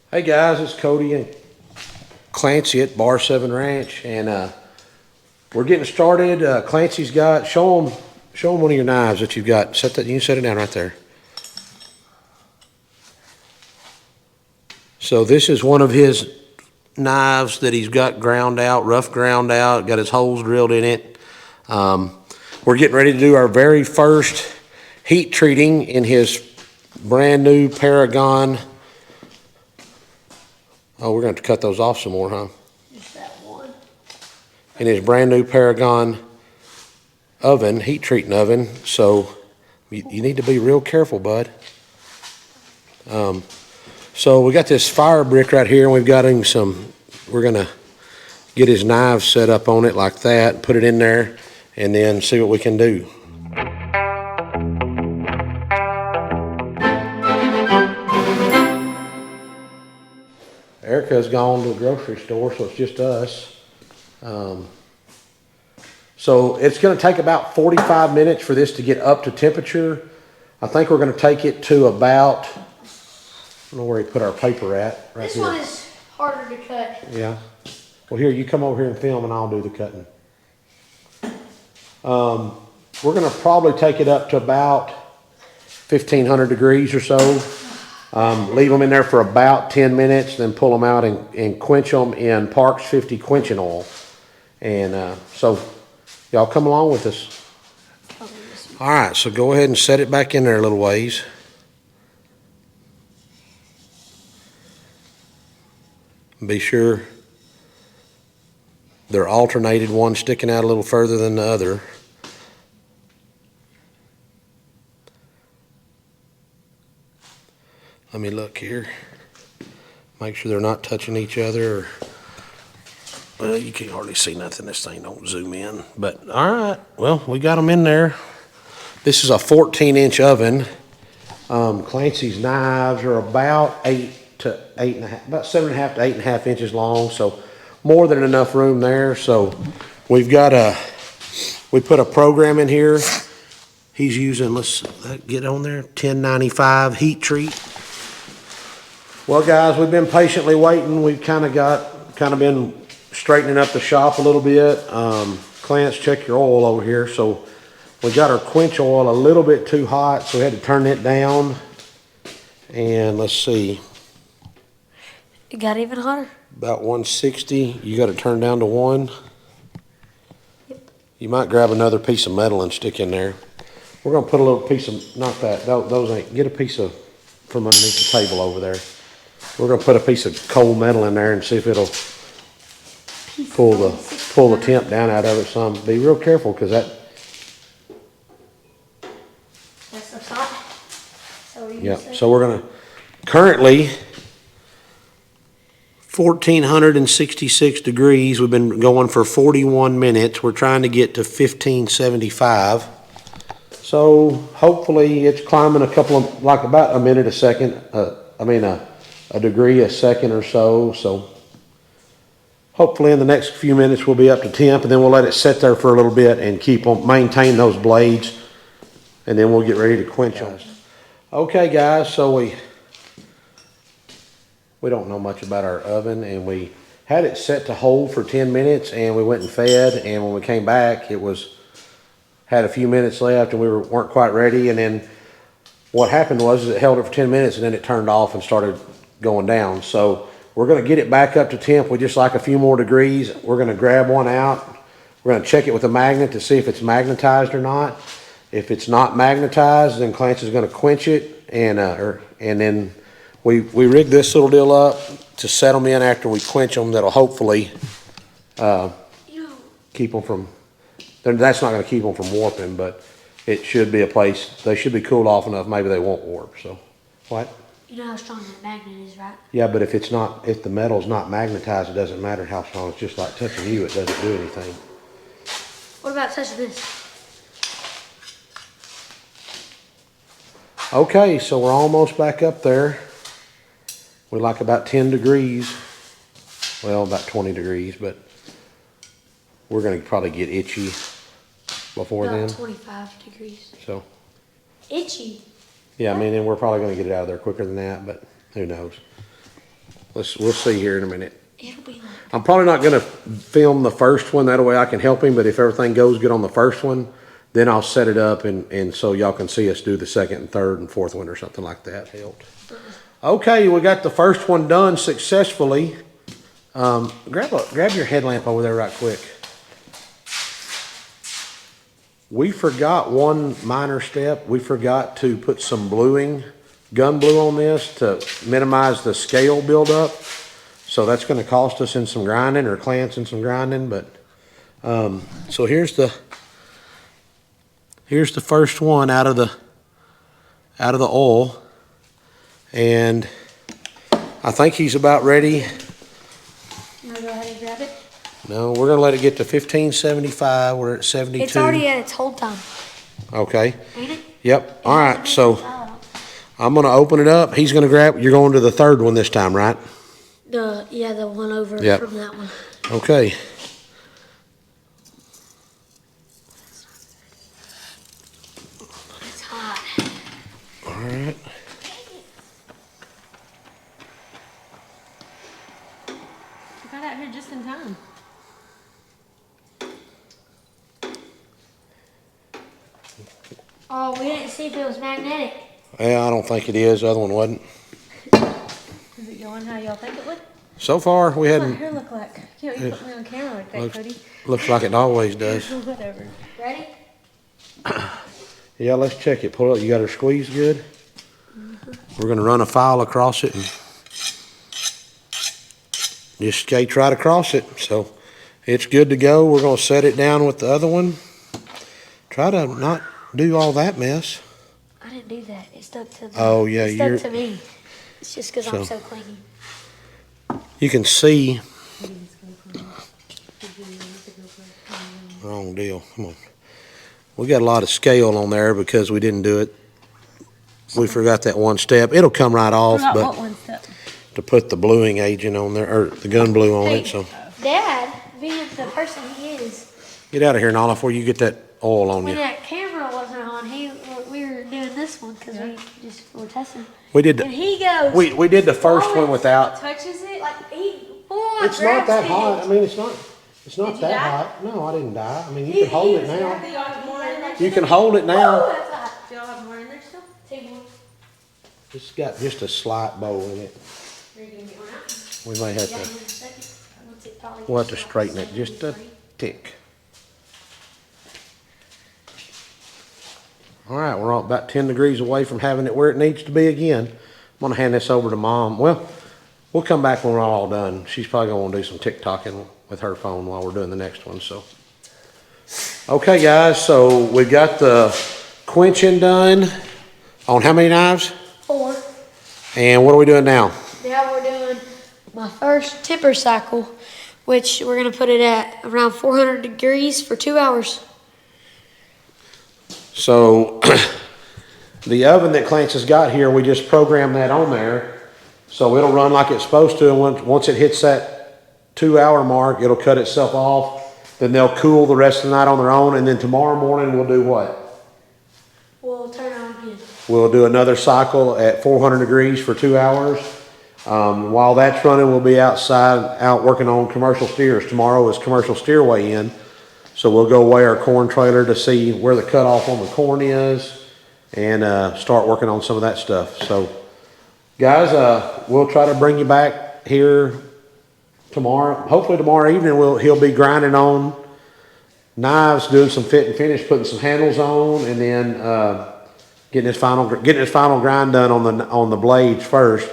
Hey guys, it's Cody and Clancy at Bar 7 Ranch, and we're getting started. Clancy's got, show him one of your knives that you've got. Set that, you can set it down right there. So this is one of his knives that he's got ground out, rough ground out, got his holes drilled in it. We're getting ready to do our very first heat treating in his brand new Paragon. Oh, we're going to have to cut those off some more, huh? Just that one. In his brand new Paragon oven, heat treating oven. So you need to be real careful, bud. So we got this fire brick right here, and we've got him we're going to get his knives set up on it like that, put it in there, and then see what we can do. Erica's gone to the grocery store, so it's just us. So it's going to take about 45 minutes for this to get up to temperature. I think we're going to take it to about, I don't know where he put our paper at. Right this here. one is harder to cut. Yeah. Well, here, you come over here and film, and I'll do the cutting. We're going to probably take it up to about 1,500 degrees or so. Leave them in there for about 10 minutes, then pull them out and quench them in Parks 50 quenching oil. And so y'all come along with us. All right, so go ahead and set it back in there a little ways. Be sure they're alternated, one sticking out a little further than the other. Let me look here. Make sure they're not touching each other. Well, you can't hardly see nothing. This thing don't zoom in. But all right, well, we got them in there. This is a 14-inch oven. Clancy's knives are about 7.5 to 8.5 inches long. So more than enough room there. So we put a program in here. He's using, let's get on there, 1095 heat treat. Well, guys, we've been patiently waiting. We've kind of been straightening up the shop a little bit. Clance, check your oil over here. So we got our quench oil a little bit too hot, so we had to turn it down. And let's see. It got even hotter. About 160. You got to turn down to 1. Yep. You might grab another piece of metal and stick in there. We're going to put a little piece of, not that, those ain't, get a piece of from underneath the table over there. We're going to put a piece of cold metal in there and see if it'll pull the temp down out of it some. Be real careful, because that's the hot. So we're going to currently 1,466 degrees. We've been going for 41 minutes. We're trying to get to 1,575. So hopefully it's climbing like about a minute a second. A degree a second or so. So hopefully in the next few minutes we'll be up to temp, and then we'll let it sit there for a little bit and maintain those blades, and then we'll get ready to quench them. Okay, guys, so we don't know much about our oven, and we had it set to hold for 10 minutes, and we went and fed, and when we came back it had a few minutes left, and we weren't quite ready. And then what happened was it held it for 10 minutes, and then it turned off and started going down. So we're going to get it back up to temp with just like a few more degrees. We're going to grab one out. We're going to check it with a magnet to see if it's magnetized or not. If it's not magnetized, then Clancy's going to quench it, and then we rig this little deal up to set them in after we quench them. That'll hopefully keep them from. That's not going to keep them from warping, but it should be a place. They should be cooled off enough. Maybe they won't warp. So what? You know how strong that magnet is, right? Yeah, but if the metal's not magnetized, it doesn't matter how strong. It's just like touching you. It doesn't do anything. What about touching this? Okay, so we're almost back up there. We're like about 10 degrees. Well, about 20 degrees, but we're going to probably get itchy before about then. 25 degrees. So. Itchy? Yeah, I mean, and we're probably going to get it out of there quicker than that, but who knows. We'll see here in a minute. It'll be like. I'm probably not gonna film the first one, that way I can help him, but if everything goes good on the first one, then I'll set it up and so y'all can see us do the second and third and fourth one or something like that. Helped. Okay, we got the first one done successfully. Grab your headlamp over there right quick. We forgot one minor step. We forgot to put some gun blue on this to minimize the scale buildup. So that's going to cost us in some grinding, or Clance in some grinding. But so here's the first one out of the oil, and I think he's about ready. You wanna go ahead and grab it? No, we're gonna let it get to 1575. We're at 72. It's already at its whole time. Okay. Ain't it? Yep. All right. So I'm gonna open it up. He's gonna grab. You're going to the third one this time, right? The one over Yep. from that one. Okay. It's hot. All right. You got out here just in time. Oh, we didn't see if it was magnetic. Yeah, I don't think it is. The other one wasn't. Is it going how y'all think it would? So far, we What's my hadn't. hair look like? You know, you put me on camera like that, Cody. Looks like it always does. Whatever. Ready? Yeah, let's check it. Pull it. You got her squeezed good. We're gonna run a file across it and just skate right across it. So it's good to go. We're gonna set it down with the other one. Try to not do all that mess. I didn't do that. It stuck to the. Oh, yeah, it stuck you're- to me. It's just because I'm So- so clingy. You can see. Wrong deal. Come on. We got a lot of scale on there because we didn't do it. We forgot that one step. It'll come right off, Forgot but what one step. to put the bluing agent on there, or the gun blue on it. So Dad, being the person he is, get out of here, Nala, before you get that oil on when you. that camera wasn't on, we were doing this one because we just were testing. We did. And he goes. We did the first one without. Touches it? Like he. It's not that hot. I mean, it's not Did you that die? hot. No, I didn't die. I mean, you can hold it now. Do y'all have more in there? You can hold it Oh, now. that's hot. Do y'all have more in there still? Take one. It's got just a slight bowl in it. Are you gonna get one out? We may have Yeah, in a to. second. Once it probably We'll have to gets straighten it like just a 73. tick. All right, we're about 10 degrees away from having it where it needs to be again. I'm gonna hand this over to Mom. Well, we'll come back when we're all done. She's probably gonna wanna do some TikToking with her phone while we're doing the next one, so. Okay, guys, so we've got the quenching done on how many knives? 4. And what are we doing now? Now we're doing my first tipper cycle, which we're gonna put it at around 400 degrees for 2 hours. So the oven that Clance has got here, we just programmed that on there. So it'll run like it's supposed to, and once it hits that 2 hour mark, it'll cut itself off. Then they'll cool the rest of the night on their own, and then tomorrow morning we'll do what? We'll turn it on again. We'll do another cycle at 400 degrees for 2 hours. While that's running, we'll be outside, out working on commercial steers. Tomorrow is commercial steer weigh in. So we'll go weigh our corn trailer to see where the cutoff on the corn is and start working on some of that stuff. So guys, we'll try to bring you back here tomorrow. Hopefully tomorrow evening he'll be grinding on knives, doing some fit and finish, putting some handles on, and then getting his final grind done on the blades first,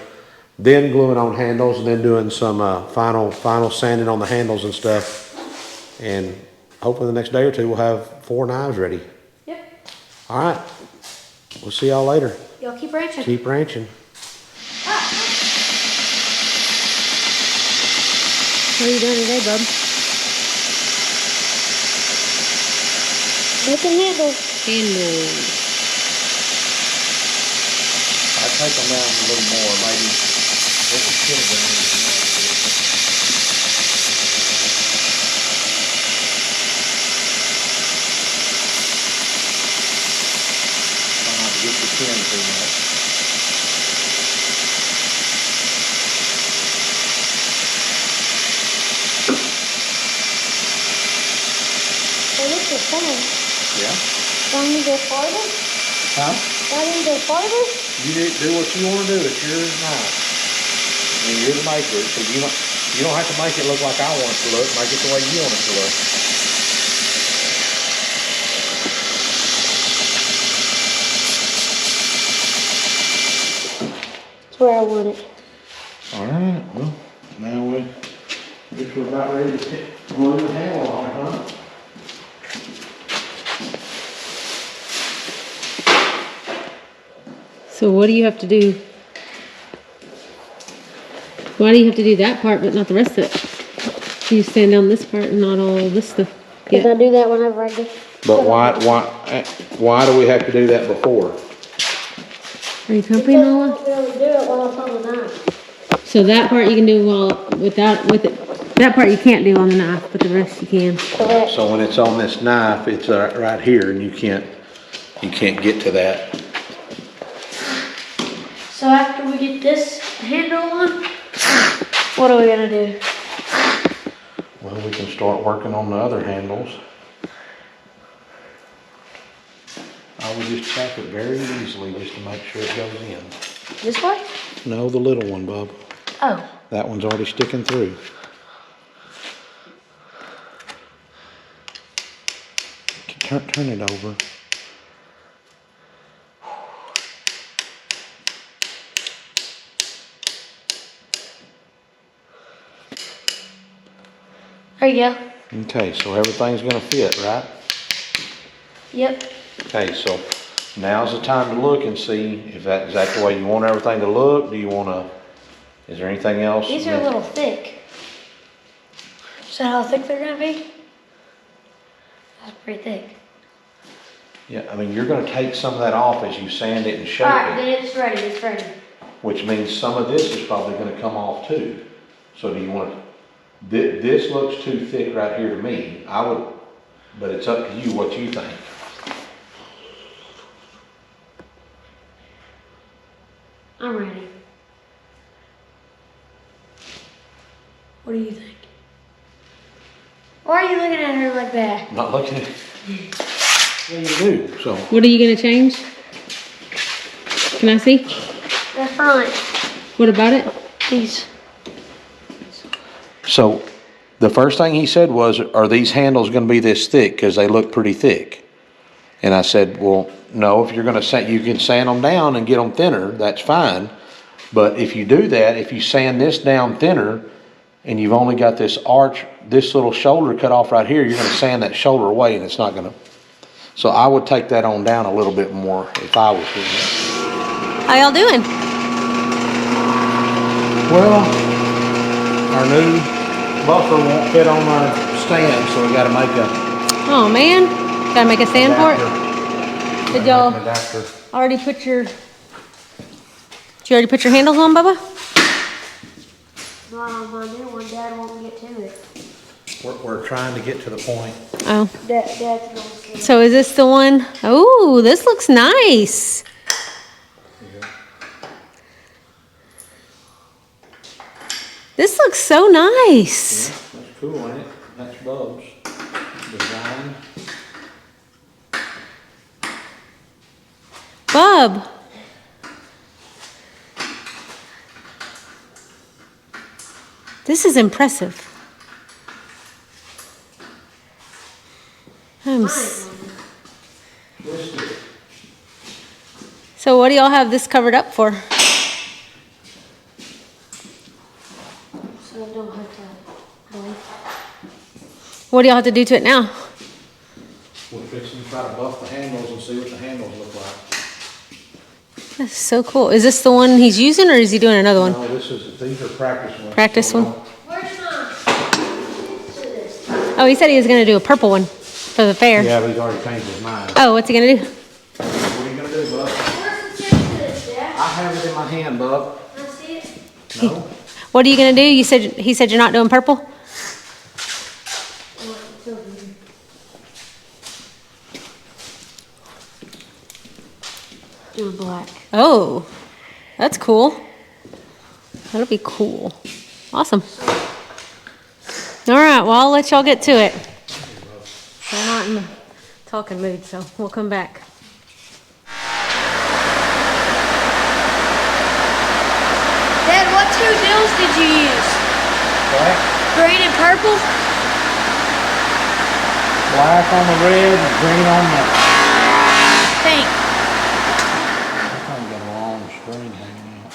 then gluing on handles, and then doing some final sanding on the handles and stuff. And hopefully the next day or two we'll have 4 knives ready. Yep. All right. We'll see y'all later. Y'all keep ranching. Keep ranching. What are you doing today, bub? Making handles. Handles. I take them down a little more, maybe. It should have been. Get the pin too much. Want me to go farther? Huh? Want me to go farther? You do what you want to do. It's your knife. I mean, you're the maker, so you don't have to make it look like I want it to look. Make it the way you want it to look. That's where I want it. All right. Well, now we're about ready to glue the handle on it, huh? So what do you have to do? Why do you have to do that part but not the rest of it? You stand down this part and not all this stuff. Because I do that whenever I go. But why do we have to do that before? Are you copying all that? Because I won't be able to do it while it's on the knife. So that part you can do with it. That part you can't do on the knife, but the rest you can. Correct. So when it's on this knife, it's right here, and you can't get to that. So after we get this handle on, what are we gonna do? Well, we can start working on the other handles. I would just tap it very easily just to make sure it goes in. This way? No, the little one, Bub. Oh. That one's already sticking through. Turn it over. There you go. Okay, so everything's gonna fit, right? Yep. Okay, so now's the time to look and see if is that the way you want everything to look? Do you wanna, is there anything else? These are a little thick. Is that how thick they're gonna be? That's pretty thick. Yeah, I mean, you're gonna take some of that off as you sand it and shape Alright, it, then it's ready, it's ready. which means some of this is probably gonna come off too. So do you want, this looks too thick right here to me. I would, but it's up to you what you think. I'm ready. What do you think? Why are you looking at her like that? I'm not looking at, what do you do? So, What are you gonna change? Can I see? The front. What about it? These. so the first thing he said was, are these handles gonna be this thick? Cause they look pretty thick. And I said, well, no, if you're gonna sand, you can sand them down and get them thinner, that's fine. But if you do that, if you sand this down thinner and you've only got this arch, this little shoulder cut off right here, you're gonna sand that shoulder away and it's not gonna. So I would take that on down a little bit more if I was doing it. How y'all doing? Well, our new buffer won't fit on our stand, so we gotta make a Oh man, gotta make a stand for adapter. it. Did y'all Adapter. already put your? Did you already put your handles on, Bubba? Not on my new one, Dad won't get to it. We're trying to get to the point. Oh. Dad's gonna see. So is this the one? Oh, this looks nice. This looks so nice. That's cool, ain't it? That's Bub's design. Bub. This is impressive. So what do y'all have this covered up for? So I don't have to. What do y'all have to do to it now? We're fixing to try to buff the handles and see what the handles look like. That's so cool. Is this the one he's using or is he doing another one? No, these are practice ones. Practice So one? Where's mine? Oh, he said he was going to do a purple one for the fair. Yeah, but he's already changed his mind. Oh, what's he going to do? What are you gonna do, Bub? Where's the tip to this, Dad? I have it in my hand, Bub. Can I see it? No? What are you going to do? He said you're not doing purple? Oh, it's over here. Doing black. Oh, that's cool. That'll be cool. Awesome. All right, well, I'll let y'all get to it. So I'm not talking mood, so we'll come back. Dad, what two deals did you use? Black, Green and purple? black on the red and green on the. Pink. I've got a long string hanging out.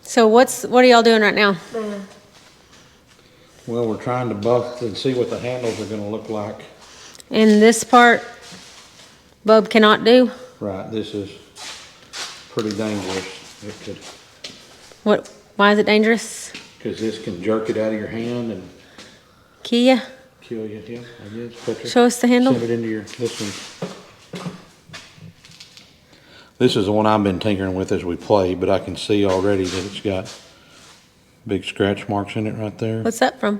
So what are y'all doing right now? Well, we're trying to buff and see what the handles are gonna look like. And this part, Bub cannot do? Right, this is pretty dangerous. It could, Why is it dangerous? cause this can jerk it out of your hand and Kia, kill you, yeah, I guess. Picture. show us the handle. Send it into this one. This is the one I've been tinkering with as we play, but I can see already that it's got big scratch marks in it right there. What's that from?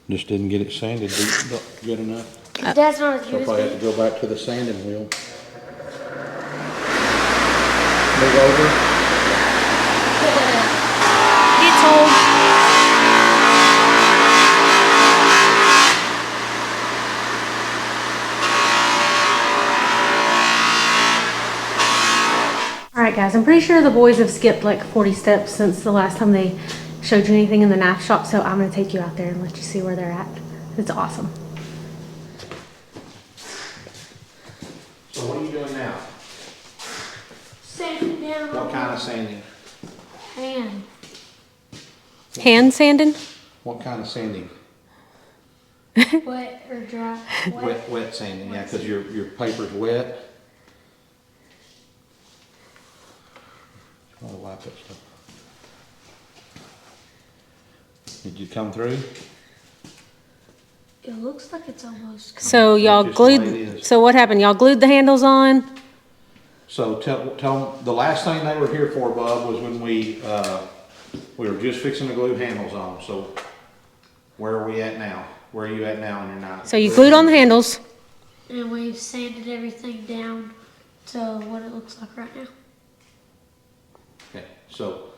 Just didn't get it sanded good enough. Dad's not as So good as probably have me. to go back to the sanding wheel. Move over. It's old. All right, guys, I'm pretty sure the boys have skipped like 40 steps since the last time they showed you anything in the knife shop, so I'm gonna take you out there and let you see where they're at. It's awesome. So what are you doing now? Sanding down What kind of sanding? hand. Hand sanding? What kind of sanding? Wet or dry? Wet sanding, yeah, because your paper's wet. Try to wipe that stuff. Did you come through? It looks like it's almost. So y'all That's just the way it glued, is. so what happened? Y'all glued the handles on? So tell them, the last thing they were here for, Bub, was when we were just fixing to glue handles on. So where are we at now? Where are you at now in your knife? So you glued on the handles. And we've sanded everything down to what it looks like right now. Okay, so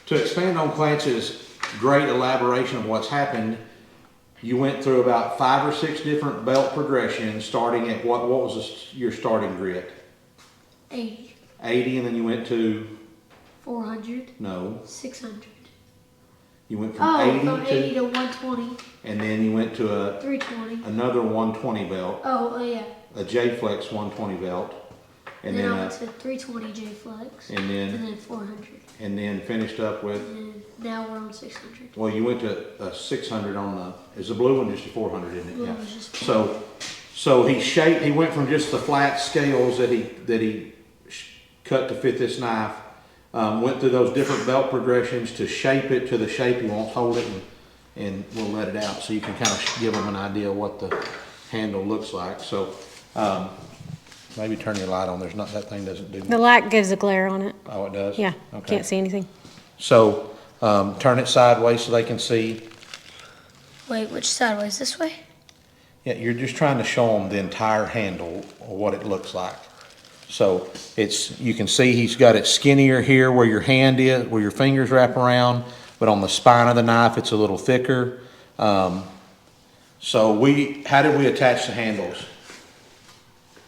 to expand on Clance's great elaboration of what's happened, you went through about 5 or 6 different belt progressions, starting at what was your starting grit? 80, 80, and then you went to 400, no, 600. you went from Oh, 80 from 80 to, to 120, and then you went to 320. another 120 belt, Oh, yeah. a J-Flex 120 belt, and then then I went to 320 J Flex, and and then then 400. and then finished up with. And now we're on 600. Well, you went to a 600 on the. Is the blue one just a 400, isn't it? Blue Yeah. was just- So he shaped. He went from just the flat scales that he cut to fit this knife. Went through those different belt progressions to shape it to the shape he wants. Hold it and we'll let it out so you can kind of give them an idea of what the handle looks like. So maybe turn your light on. There's not, that thing doesn't do much. The light gives a glare on it. Oh, it does? Yeah, Okay. can't see anything. So turn it sideways so they can see. Wait, which sideways? This way? Yeah, you're just trying to show them the entire handle or what it looks like. So you can see he's got it skinnier here where your hand is, where your fingers wrap around, but on the spine of the knife it's a little thicker. So how did we attach the handles?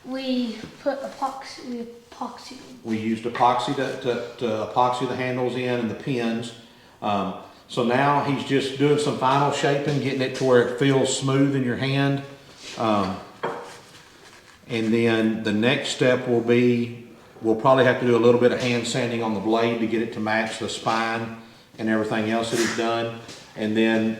We put epoxy. We epoxied them. We used epoxy to epoxy the handles in and the pins. So now he's just doing some final shaping, getting it to where it feels smooth in your hand. And then the next step will be, we'll probably have to do a little bit of hand sanding on the blade to get it to match the spine and everything else that he's done. And then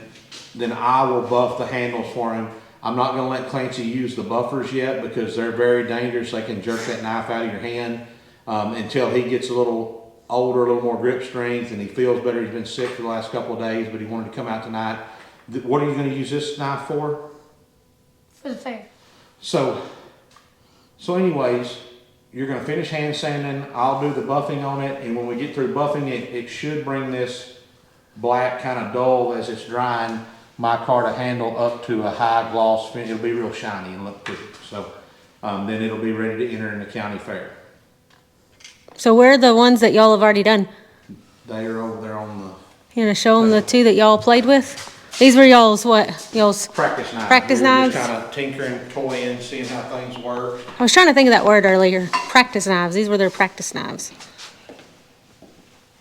I will buff the handles for him. I'm not gonna let Clancy use the buffers yet because they're very dangerous. They can jerk that knife out of your hand until he gets a little older, a little more grip strength, and he feels better. He's been sick for the last couple of days, but he wanted to come out tonight. What are you gonna use this knife for? For the fair. So anyways, you're gonna finish hand sanding. I'll do the buffing on it, and when we get through buffing it, it should bring this black kind of dull as it's drying my car to handle up to a high gloss finish. It'll be real shiny and look pretty. So then it'll be ready to enter in the county fair. So where are the ones that y'all have already done? They are over there on the. You gonna show them the two that y'all played with? These were y'all's what? Y'all's Practice knives. Practice We were knives? just kind of tinkering, toying, seeing how things work. I was trying to think of that word earlier. Practice knives. These were their practice knives.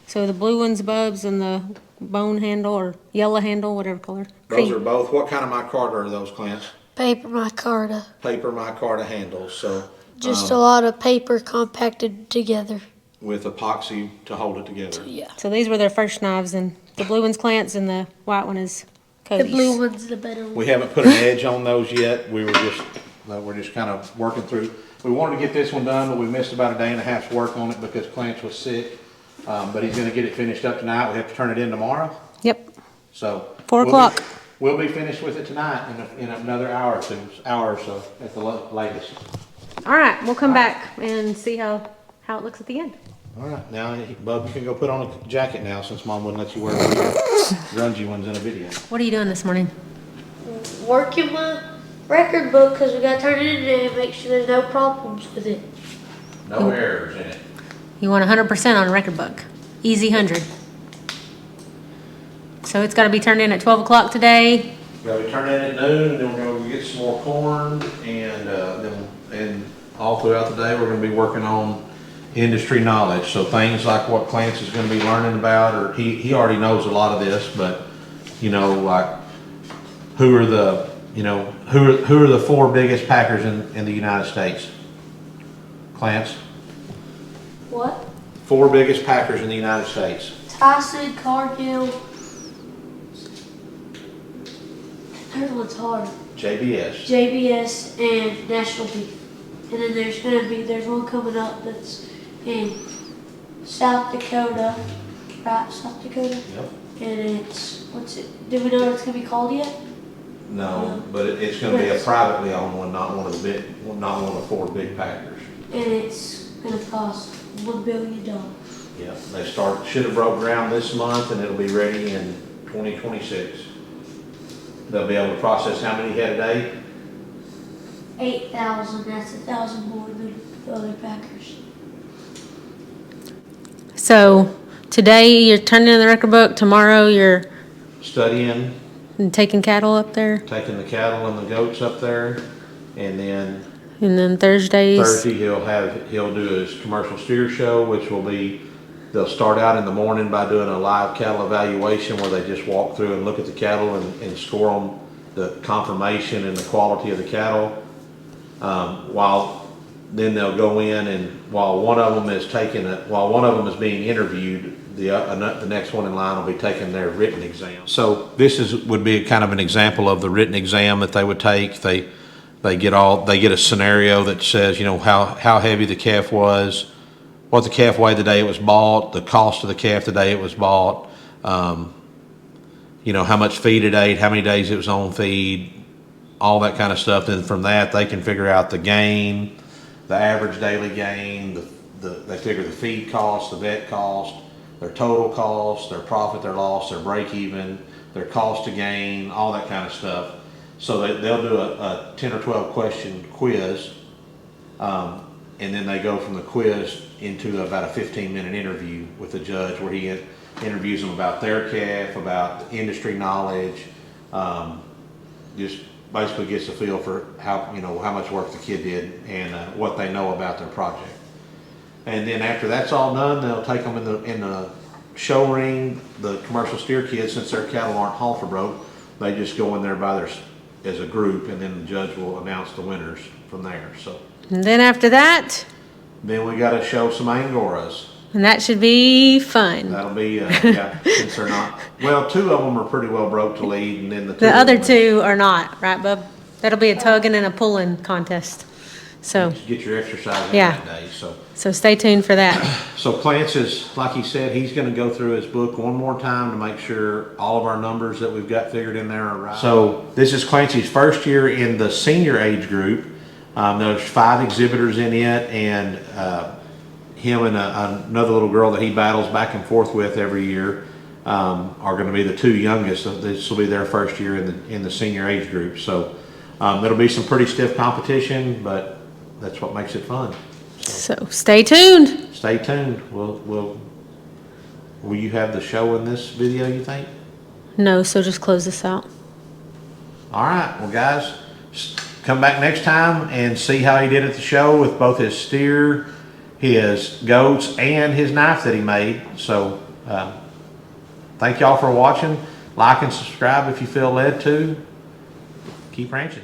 So the blue one's Bubs and the bone handle or yellow handle, whatever color. Those are both, what kind of micarta are those, Clarence? Paper micarta. Paper micarta handles, so. Just a lot of paper compacted together. With epoxy to hold it together. Yeah. So these were their first knives, and the blue one's Clint's and the white one is The Cody's. blue one's the better one. We haven't put an edge on those yet. We're just kind of working through. We wanted to get this one done, but we missed about a day and a half's work on it because Clarence was sick. But he's gonna get it finished up tonight. We have to turn it in tomorrow. Yep. So. 4 o'clock. We'll be finished with it tonight in another hour or so at the latest. All right, we'll come back and see how it looks at the end. All right, now, Bub, you can go put on a jacket now since Mom wouldn't let you wear the grungy ones in a video. What are you doing this morning? Working my record book because we got to turn it in there and make sure there's no problems with it. No errors in it. You want 100% on a record book. Easy 100. So it's got to be turned in at 12 o'clock today. We're gonna turn in at noon, then we're gonna get some more corn, and all throughout the day, we're gonna be working on industry knowledge. So things like what Clance is gonna be learning about, or he already knows a lot of this, but, you know, like, who are the 4 biggest packers in the United States? Clance? What? 4 biggest packers in the United States. Tyson, Cargill. Third one's hard. JBS. JBS and National Beef. And then there's one coming up that's in South Dakota. Right, South Dakota? Yep. And it's, do we know what it's going to be called yet? No, but it's gonna be a privately owned one, not one of the 4 big packers. And it's going to cost $1 billion. Yeah, they should have broke ground this month and it'll be ready in 2026. They'll be able to process how many head a day? 8,000, that's 1,000 more than the other packers. So today you're turning in the record book. Tomorrow you're Studying, taking cattle up there. taking the cattle and the goats up there, and then And then Thursdays. Thursday he'll do his commercial steer show, which will be, they'll start out in the morning by doing a live cattle evaluation where they just walk through and look at the cattle and score them the conformation and the quality of the cattle. While then they'll go in and while one of them is being interviewed, the next one in line will be taking their written exam. So this would be kind of an example of the written exam that they would take. They get a scenario that says, you know, how heavy the calf was, what the calf weighed the day it was bought, the cost of the calf the day it was bought, you know, how much feed it ate, how many days it was on feed, all that kind of stuff. Then from that, they can figure out the gain, the average daily gain, they figure the feed cost, the vet cost, their total cost, their profit, their loss, their break even, their cost to gain, all that kind of stuff. So they'll do a 10 or 12 question quiz, and then they go from the quiz into about a 15-minute interview with the judge where he interviews them about their calf, about industry knowledge, just basically gets a feel for how much work the kid did and what they know about their project. And then after that's all done, they'll take them in the show ring. The commercial steer kids, since their cattle aren't halter broke, they just go in there as a group, and then the judge will announce the winners from there. So. And then after that. Then we got to show some Angoras. And that should be fun. That'll be, yeah, since they're not, well, 2 of them are pretty well broke to lead, and then The other 2 are not, right, Bub? That'll be a tugging and a pulling contest. So, get your exercise in Yeah. that day, so. so stay tuned for that. So Clance is, like he said, he's gonna go through his book one more time to make sure all of our numbers that we've got figured in there are right. So this is Clancy's first year in the senior age group. There's 5 exhibitors in it, and him and another little girl that he battles back and forth with every year are going to be the 2 youngest. This will be their first year in the senior age group. So it'll be some pretty stiff competition, but that's what makes it fun. So stay tuned. Stay tuned. Will you have the show in this video, you think? No, so just close this out. All right, well, guys, come back next time and see how he did at the show with both his steer, his goats, and his knife that he made. So, thank y'all for watching. Like and subscribe if you feel led to. Keep ranching.